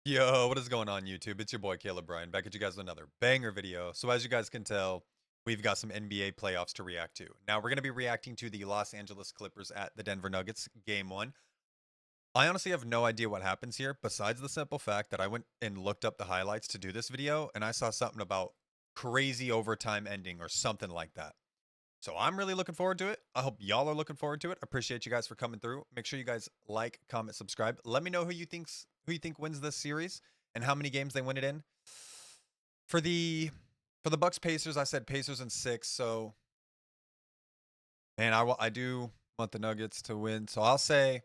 Yo, what is going on YouTube? It's your boy Caleb Bryan back at you guys with another banger video. So as you guys can tell, we've got some NBA playoffs to react to. Now we're going to be reacting to the Los Angeles Clippers at the Denver Nuggets game 1. I honestly have no idea what happens here besides the simple fact that I went and looked up the highlights to do this video and I saw something about crazy overtime ending or something like that. So I'm really looking forward to it. I hope y'all are looking forward to it. Appreciate you guys for coming through. Make sure you guys like, comment, subscribe. Let me know who you think wins this series and how many games they win it in. For the Bucks Pacers, I said Pacers in 6. So, man, I do want the Nuggets to win. So I'll say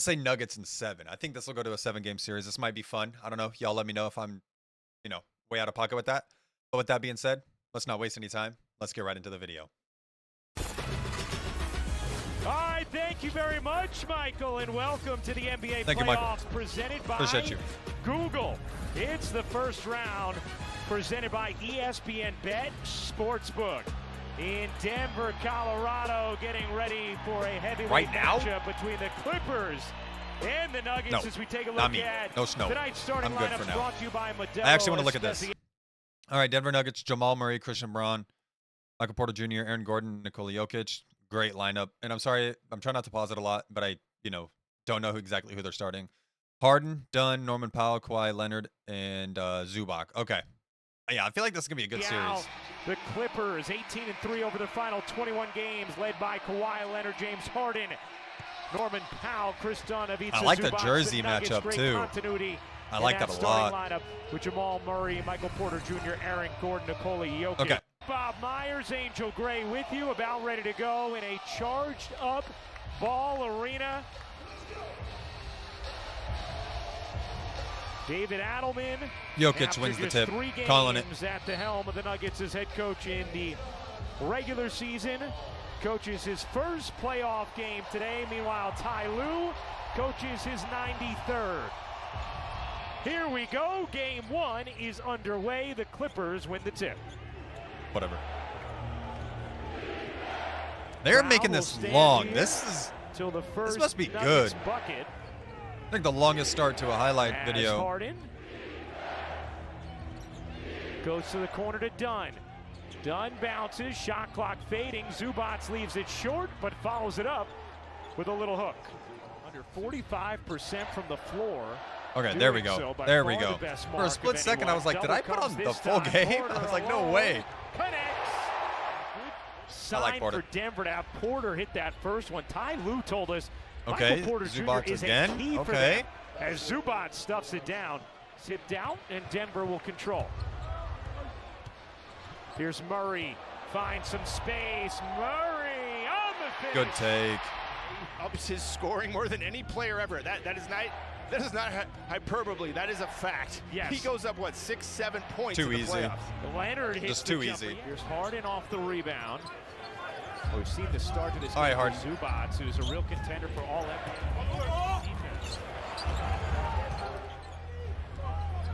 Nuggets in 7. I think this will go to a 7-game series. This might be fun. I don't know. Y'all let me know if I'm, way out of pocket with that. But with that being said, let's not waste any time. Let's get right into the video. All right, thank you very much, Michael, and welcome to the NBA playoffs presented by Google. It's the first round presented by ESPN Bet Sportsbook in Denver, Colorado, getting ready for a heavyweight matchup between the Clippers and the Nuggets as we take a look at tonight's starting lineups brought to you by Modelo. I actually want to look at this. All right, Denver Nuggets, Jamal Murray, Christian Braun, Michael Porter Jr., Aaron Gordon, Nikola Jokic. Great lineup. And I'm sorry, I'm trying not to pause it a lot, but I, don't know exactly who they're starting. Harden, Dunn, Norman Powell, Kawhi Leonard, and Zubac. Okay. Yeah, I feel like this is going to be a good series. The Clippers, 18-3 over their final 21 games, led by Kawhi Leonard, James Harden, Norman Powell, Chris Dunn, Ivica Zubac. I like the jersey matchup, too. I like that a lot. Lineup with Jamal Murray, Michael Porter Jr., Aaron Gordon, Nikola Jokic. Okay. Bob Myers, Angel Gray with you, about ready to go in a charged-up Ball Arena. David Adelman. Jokic wins the tip. Calling it. At the helm of the Nuggets as head coach in the regular season. Coaches his first playoff game today. Meanwhile, Ty Lue coaches his 93rd. Here we go. Game 1 is underway. The Clippers win the tip. Whatever. They're making this long. This must be good. Bucket. I think the longest start to a highlight video. Harden goes to the corner to Dunn. Dunn bounces, shot clock fading. Zubac leaves it short, but follows it up with a little hook. Under 45% from the floor. Okay, there we go. There we go. For a split second, I was like, did I put on the full game? I was like, no way. Sign for Denver to have Porter hit that first one. Ty Lue told us okay, Michael Porter Zubac Jr. is again. a key for okay. them as Zubac stuffs it down. Tipped out, and Denver will control. Here's Murray. Finds some space. Murray on the finish. Good take. Ups his scoring more than any player ever. That is not hyperbole. That is a fact. Yes. He goes up, what, 6-7 points too in the easy. playoffs. Leonard hits just too jumper. easy. Here's Harden off the rebound. We've seen the start to this all right, game Harden. for Zubac, who's a real contender for all defense.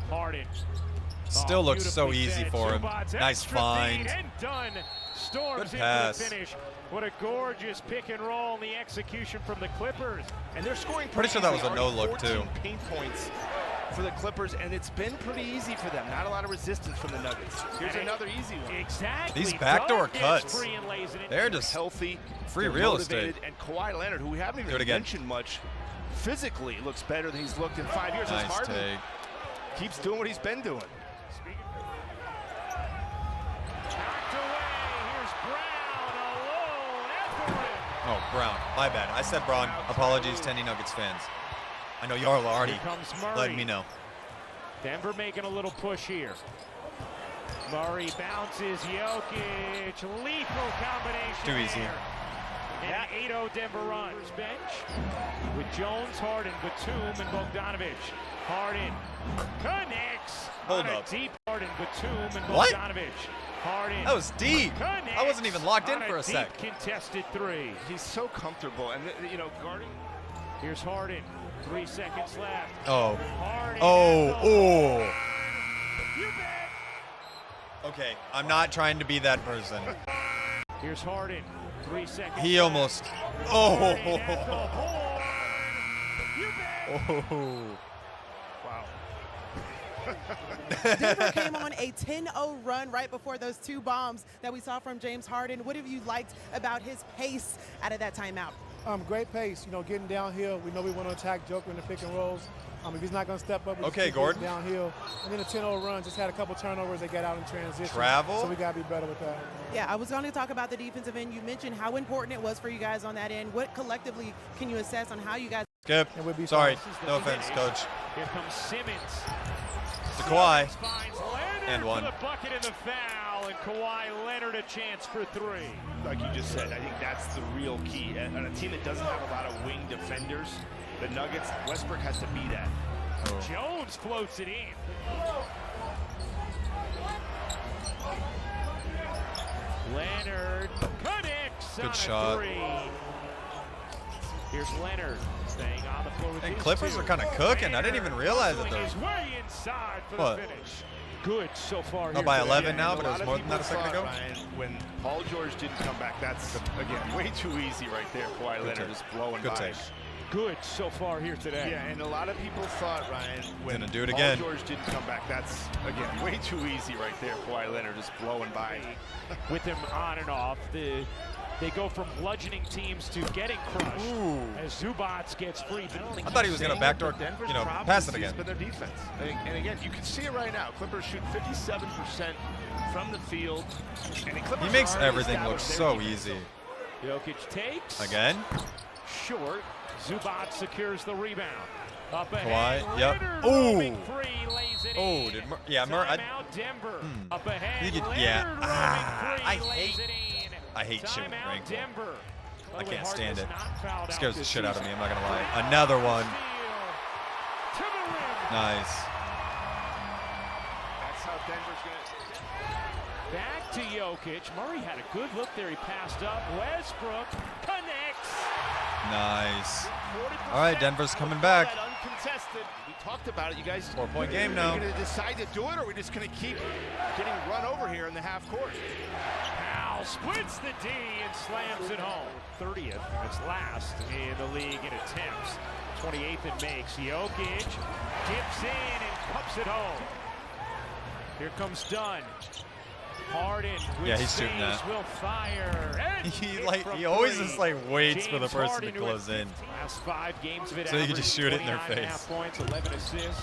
Harden. Still looks so easy for him. Nice find. And Dunn storms good pass. into the finish. What a gorgeous pick and roll in the execution from the Clippers. And they're scoring pretty sure that was a no-look, too. 14 paint points for the Clippers, and it's been pretty easy for them. Not a lot of resistance from the Nuggets. Here's another easy one. Exactly. These backdoor Dunn cuts. free and lays it in. They're just healthy, free real estate. And Kawhi Leonard, who we haven't even mentioned much, physically looks better than he's looked in 5 years. Nice Harden take. Keeps doing what he's been doing. Knocked away. Here's Brown alone at the rim. Oh, Brown. My bad. I said Braun. Apologies to any Nuggets fans. I know y'all are already letting me know. Denver making a little push here. Murray bounces. Jokic. Lethal combination. Too easy. And 8-0 Denver runs. Bench with Jones, Harden, Batum, and Bogdanovic. Harden connects. Hold up. Deep Harden, Batum, and What? Bogdanovic. Harden. That was deep. I wasn't even locked in for a sec. Contested three. He's so comfortable, and guarding. Here's Harden. 3 seconds left. Oh. Harden. Oh. You bet. Okay, I'm not trying to be that person. Here's Harden. 3 seconds. He left. almost. Harden at the horn. You bet. Oh. Wow. Denver came on a 10-0 run right before those 2 bombs that we saw from James Harden. What have you liked about his pace out of that timeout? Great pace, getting downhill. We know we want to attack Joker in the pick and rolls. If he's not going to step up, we okay, just Gordon. Downhill. And then a 10-0 run, just had a couple turnovers. They got out in transition. Travel. So we got to be better with that. Yeah, I was going to talk about the defensive end. You mentioned how important it was for you guys on that end. What collectively can you assess on how you guys? Skip. Sorry. No offense, coach. Here comes Simmons. To Kawhi. And one. For the bucket and the foul, and Kawhi Leonard a chance for 3. Like you just said, I think that's the real key. On a team that doesn't have a lot of wing defenders, the Nuggets, Westbrook has to be that. Oh. Jones floats it in. Leonard connects Good on shot. a 3. Here's Leonard staying on the floor with And his Clippers 2. are kind of cooking. I didn't even realize that Hustling they're his way inside for What? the finish. Good so far. up here by today. 11 Yeah, now, and but a it was lot more of than that a people second ago. thought, Ryan, when Paul George didn't come back, that's, again, way too easy right there. Kawhi Good Leonard take. just blowing Good by. take. Good so far here today. Yeah, and a lot of people thought, Ryan, when Gonna do it Paul again. George didn't come back, that's, again, way too easy right there. Kawhi Leonard just blowing by. With him on and off, they go from bludgeoning teams to getting crushed. Ooh. As Zubac gets free. I thought he was going to backdoor, Denver's pass problem it this again. season's been their defense. And again, you can see it right now. Clippers shoot 57% from the field. And the Clippers He makes are already everything look established so their defense. easy. Jokic takes. Again? Short. Zubac secures the rebound. Up Kawhi, ahead. yep. Leonard Ooh. roving free, lays it Oh, in. did Timeout, Denver. Hmm. Up ahead. You could- Leonard yeah. roving Ah, free, I lays hate- it in. I hate shooting Timeout, ranked. Denver. By I the way, can't Harden stand is it. not fouled out Scares the this shit out of me, season. I'm not going to lie. Another one. Steal. To the rim. Nice. That's how Denver's going to... Back to Jokic. Murray had a good look there. He passed up. Westbrook connects. Nice. 40%. All right, Denver's I coming would call back. that uncontested. We talked about it. You guys 4-point game now. Are you going to decide to do it, or are we just going to keep getting run over here in the half court? Powell splits the D and slams it home. 30th. That's last in the league in attempts. 28th and makes. Jokic dips in and cups it home. Here comes Dunn. Harden with Yeah, he's shooting space that. will fire. And He always three. just waits for the James person Harden, to who had close in. 15 Last 5 games of it. So you can just shoot it in their 29.5 face. points, 11 assists.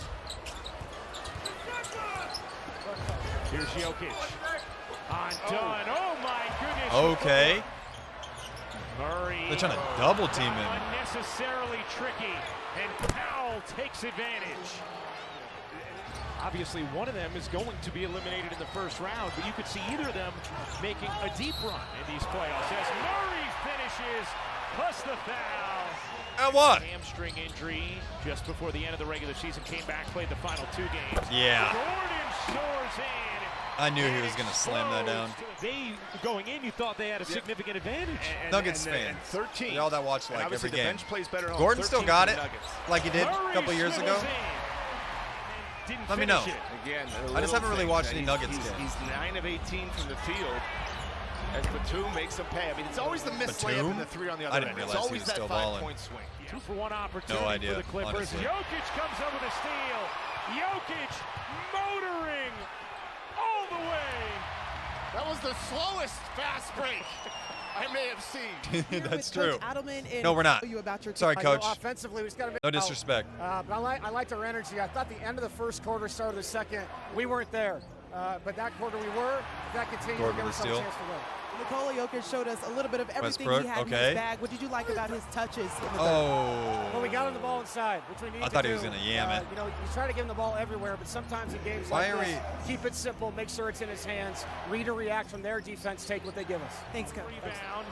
Here's Jokic. On Dunn. Oh my goodness. Okay. Murray. They're trying to double team him. Unnecessarily tricky. And Powell takes advantage. Obviously, one of them is going to be eliminated in the first round, but you could see either of them making a deep run in these playoffs as Murray finishes, plus the foul. And what? Hamstring injury just before the end of the regular season, came back, played the final 2 games. Yeah. Gordon soars in. I knew he was going to slam that down. They, going in, you thought they had a significant advantage. Nuggets and fans. 13. Y'all that watch And like obviously every the game. bench plays better at home. Gordon still 13 got for it the Nuggets. like he did a Murray couple years ago. swivels in and didn't Let me finish know. it. Again, I just haven't really watched any Nuggets games. games. He's 9 of 18 from the field. As Batum makes him pay. I mean, it's always the missed layup Batum? and the 3 on the I other didn't end. It's realize he always was that still 5-point swing. 2-for-1 opportunity No idea, for the Clippers. honestly. Jokic comes up with a steal. Jokic motoring all the way. That was the slowest fast break I may have seen. Here That's with Coach true. Adelman and No, we're not. You about your Sorry, team. Coach. Offensively, we just got to make No disrespect. but I liked our energy. I thought the end of the first quarter, start of the second, we weren't there. But that quarter we were. If that continues, Gordon we'll with give the us steal. some chance to win. Nikola Jokic showed us a little bit of everything Westbrook, he had in okay. his bag. What did you like about his touches in the third? Oh. Well, we got him the ball inside, which we need I to thought do. he was gonna yam it. You know, you try to give him the ball everywhere, but sometimes in games Why like are this, keep it simple, make sure it's in his hands, read or react from their defense, take what they give us. Thanks, Coach. Rebound.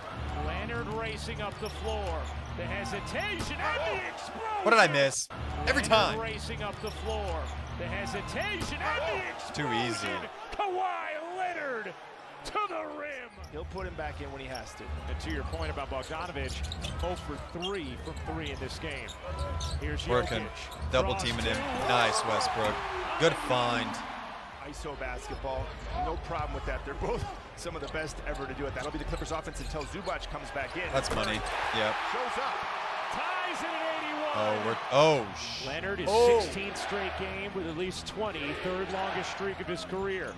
Leonard racing up the floor. The hesitation and the explosion. What did I miss? Every Leonard time. racing up the floor. The hesitation and the explosion. Too easy. Kawhi Leonard to the rim. He'll put him back in when he has to. And to your point about Bogdanovic, 0 for 3 from 3 in this game. Here's Working. Jokic. Double Draws teaming 2. him. Nice, Westbrook. Good find. ISO basketball, no problem with that. They're both some of the best ever to do it. That'll be the Clippers offense until Zubac comes back in. That's money. Yep. Shows up. ties it at 81. Leonard is 16th straight game with at least 20, third longest streak of his career.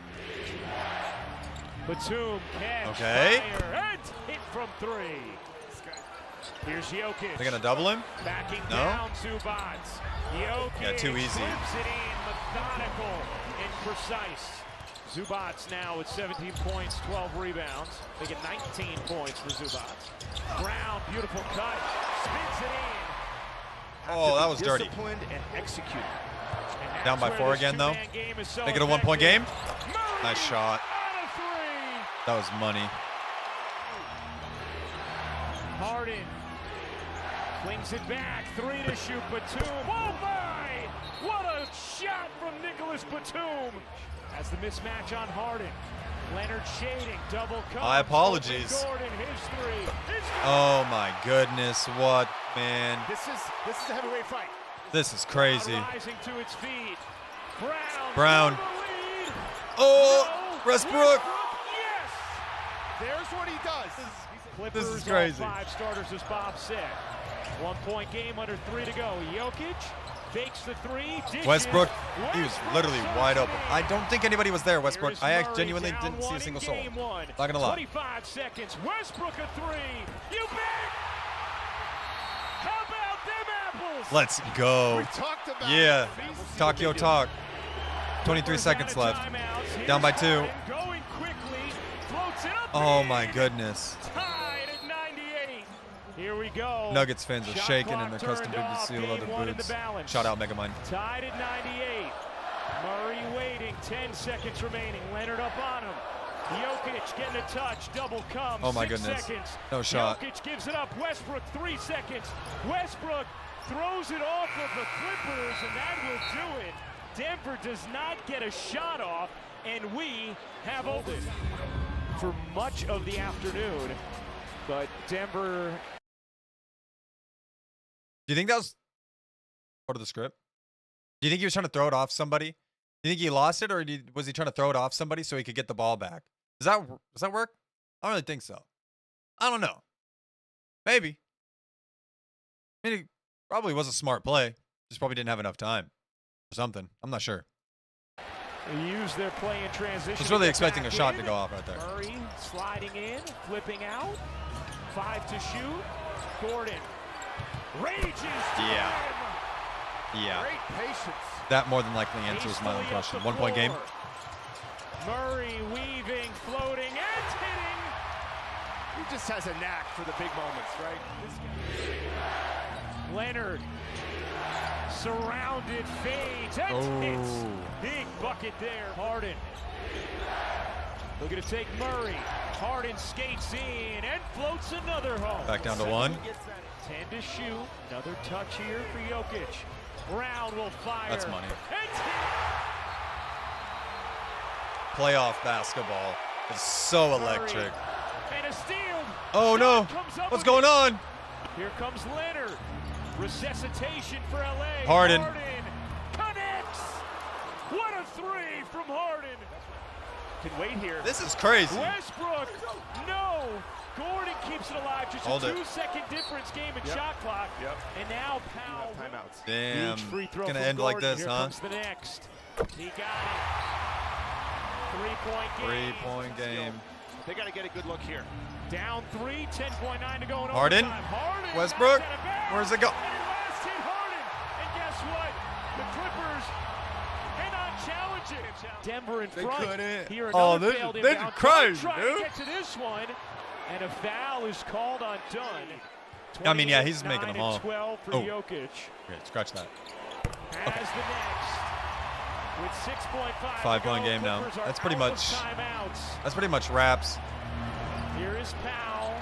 Batum catch, fire, and hit from 3. Here's Jokic. They're gonna double him? Backing No? down Zubac. Jokic Yeah, too easy. clips it in, methodical and precise. Zubac now with 17 points, 12 rebounds. They get 19 points for Zubac. Brown, beautiful cut, spins it in. Oh, that was dirty. Disciplined and executed. And Down by that's 4 where again, this though. two-man game is so Make it a 1-point game. effective. Murray Nice shot. on a 3. That was money. Harden flings it back, 3 to shoot. Batum. Oh my! What a shot from Nicholas Batum! As the mismatch on Harden. Leonard shading, double cover. My apologies. Gordon, his 3. Oh my goodness, what, man? This is a heavyweight fight. This is crazy. Rising to its feet. Brown. for the lead. Oh, No. Westbrook. Yes! There's what he does. Clippers, This is crazy. all 5 starters, as Bob said. 1-point game, under 3 to go. Jokic fakes the 3. Dishes. Westbrook, he was literally Westbrook wide shoves open. it I in. don't think anybody was there, Westbrook. Here's I Murray genuinely down didn't see a 1 single in soul. game 1. Not gonna lie. 25 seconds. Westbrook a 3. You bet. How about them apples? Let's go. We talked about Yeah. it. Talk your talk. 23 Clippers seconds out of left. timeouts. Here's Down by 2. Harden going quickly. Floats it up. Oh in. my goodness. Tied at 98. Here we go. Nuggets fans are Shot shaking in clock their custom turned boots off. seal Game leather 1 in the boots. balance. Shout out Megamind. Tied at 98. Murray waiting. 10 seconds remaining. Leonard up on him. Jokic getting a touch. Double comes. Oh my 6 goodness. seconds. No shot. Jokic gives it up. Westbrook 3 seconds. Westbrook throws it off of the Clippers, and that will do it. Denver does not get a shot off, and we have opened for much of the afternoon. But Denver. Do you think that was part of the script? Do you think he was trying to throw it off somebody? Do you think he lost it, or was he trying to throw it off somebody so he could get the ball back? Does that work? I don't really think so. I don't know. Maybe. I mean, it probably was a smart play. Just probably didn't have enough time or something. I'm not sure. They use their play in transition. I was really to get expecting a back shot in. to go off right there. Murray sliding in, flipping out. 5 to shoot. Gordon rages to Yeah. the rim. Yeah. Great patience. That more than likely answers my own Hastily up question. the 1-point game. floor. Murray weaving, floating, and hitting. He just has a knack for the big moments, right? Leonard surrounded, fades, and hits. Oh. Big bucket there. Harden looking to take Murray. Harden skates in and floats another home. Back down to 1. 10 to shoot. Another touch here for Jokic. Brown will fire. That's money. And Playoff basketball is so Murray. electric. And a steal. Oh no! Comes up What's with going it. on? Here comes Leonard. Resuscitation for LA. Harden. Connects. What a 3 from Harden. Can wait here. This is crazy. Westbrook. No. Gordon keeps it alive. Just Hold a it. 2-second difference game in Yep. shot clock. Yep. And now Powell. Timeouts. Damn. Huge free throw Gonna from end like Gordon. this, Here huh? comes the next. He got it. 3-point game. 3-point game. They got to get a good look here. Down 3, 10.9 to go in Harden. overtime. Harden. Westbrook. knocks it back. Where's it go? And it last hit Harden. And guess what? The Clippers cannot challenge it. Denver in They front. couldn't. Here Oh, another this- failed this is inbound. crazy, Trying dude. to get to this one. And a foul is called on Dunn. I mean, yeah, he's making them 28-9 all. and 12 for Oh. Jokic. Okay, scratch that. Has the next. With 6.5 to 5-point go, game now. Clippers are That's pretty out of much- timeouts. That's pretty much wraps. Here is Powell,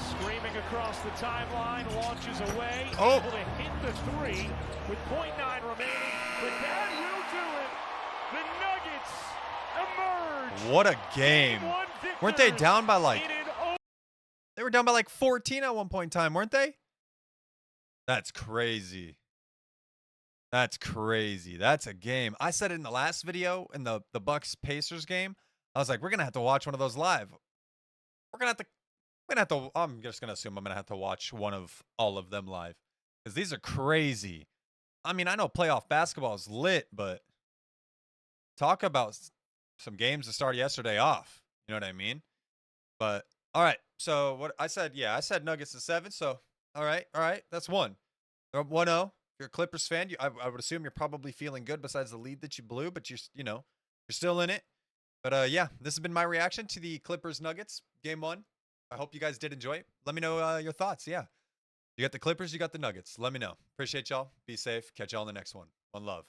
screaming across the timeline, launches away, Oh. able to hit the 3 with 0.9 remaining, but that will do it. The Nuggets emerge. What a game. Game 1 Weren't they victors down by like, in an they were down by like 14 at one point in time, weren't they? That's crazy. That's crazy. That's a game. I said it in the last video in the Bucks Pacers game. I was like, we're going to have to watch one of those live. We're going to have to I'm just gonna assume I'm gonna have to watch one of all of them live because these are crazy. I mean, I know playoff basketball is lit, but talk about some games to start yesterday off. You know what I mean? But all right. So what I said, I said Nuggets in 7. So all right, that's 1. 1-0. If you're a Clippers fan, I would assume you're probably feeling good besides the lead that you blew, but you're still in it. But yeah, this has been my reaction to the Clippers Nuggets game 1. I hope you guys did enjoy it. Let me know your thoughts. Yeah. You got the Clippers, you got the Nuggets. Let me know. Appreciate y'all. Be safe. Catch y'all in the next one. One love.